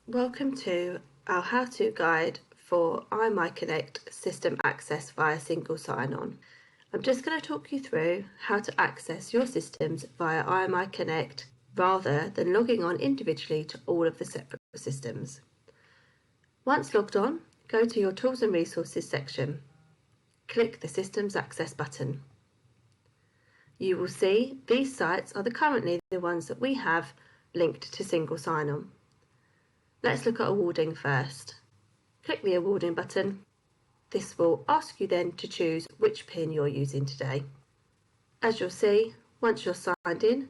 Welcome to our how-to guide for IMI Connect system access via single sign-on. I'm just going to talk you through how to access your systems via IMI Connect rather than logging on individually to all of the separate systems. Once logged on, go to your Tools and Resources section. Click the Systems Access button. You will see these sites are currently the ones that we have linked to single sign-on. Let's look at awarding first. Click the awarding button. This will ask you then to choose which PIN you're using today. As you'll see, once you're signed in,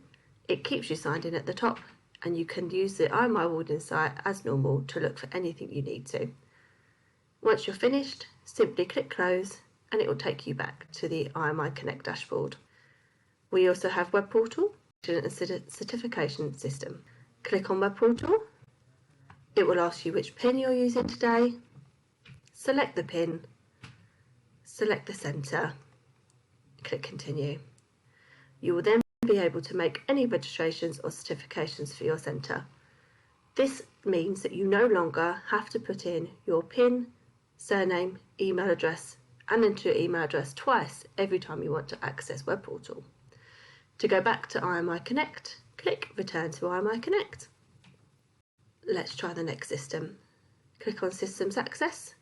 it keeps you signed in at the top and you can use the IMI awarding site as normal to look for anything you need to. Once you're finished, simply click close and it will take you back to the IMI Connect dashboard. We also have Web Portal and certification system. Click on Web Portal. It will ask you which PIN you're using today. Select the PIN, select the centre, click continue. You will then be able to make any registrations or certifications for your centre. This means that you no longer have to put in your PIN, surname, email address and enter your email address twice every time you want to access Web Portal. To go back to IMI Connect, click Return to IMI Connect. Let's try the next system. Click on Systems Access.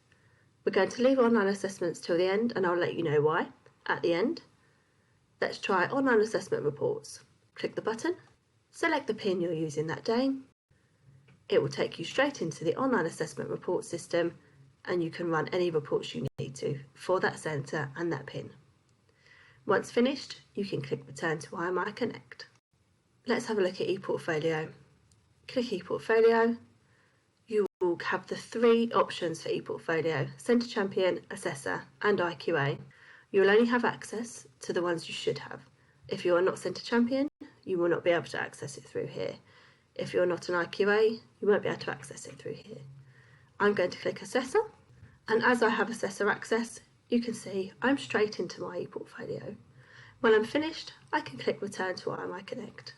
We're going to leave online assessments till the end and I'll let you know why at the end. Let's try online assessment reports. Click the button, select the PIN you're using that day. It will take you straight into the online assessment report system and you can run any reports you need to for that centre and that PIN. Once finished, you can click Return to IMI Connect. Let's have a look at Eportfolio. Click Eportfolio. You will have the three options for Eportfolio: Centre Champion, Assessor and IQA. You will only have access to the ones you should have. If you are not Centre Champion, you will not be able to access it through here. If you're not an IQA, you won't be able to access it through here. I'm going to click Assessor, and as I have Assessor access, you can see I'm straight into my Eportfolio. When I'm finished, I can click Return to IMI Connect.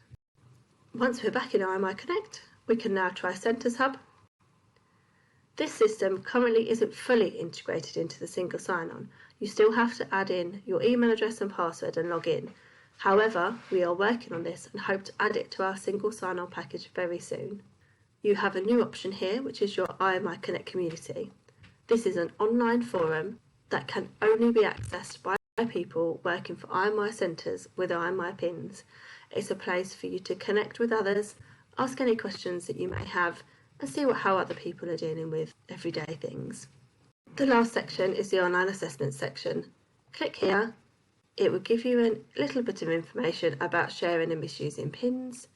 Once we're back in IMI Connect, we can now try Centres Hub. This system currently isn't fully integrated into the single sign-on. You still have to add in your email address and password and log in. However, we are working on this and hope to add it to our single sign-on package very soon. You have a new option here, which is your IMI Connect community. This is an online forum that can only be accessed by people working for IMI centres with IMI PINs. It's a place for you to connect with others, ask any questions that you may have, and see how other people are dealing with everyday things. The last section is the online assessment section. Click here. It will give you a little bit of information about sharing and misusing PINs.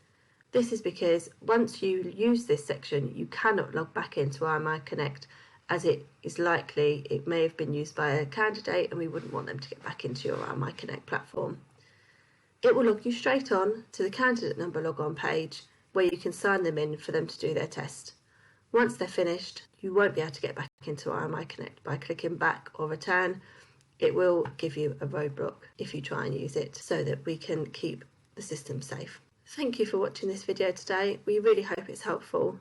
This is because once you use this section, you cannot log back into IMI Connect, as it is likely it may have been used by a candidate and we wouldn't want them to get back into your IMI Connect platform. It will log you straight on to the candidate number log-on page where you can sign them in for them to do their test. Once they're finished, you won't be able to get back into IMI Connect by clicking back or return. It will give you a roadblock if you try and use it so that we can keep the system safe. Thank you for watching this video today. We really hope it's helpful.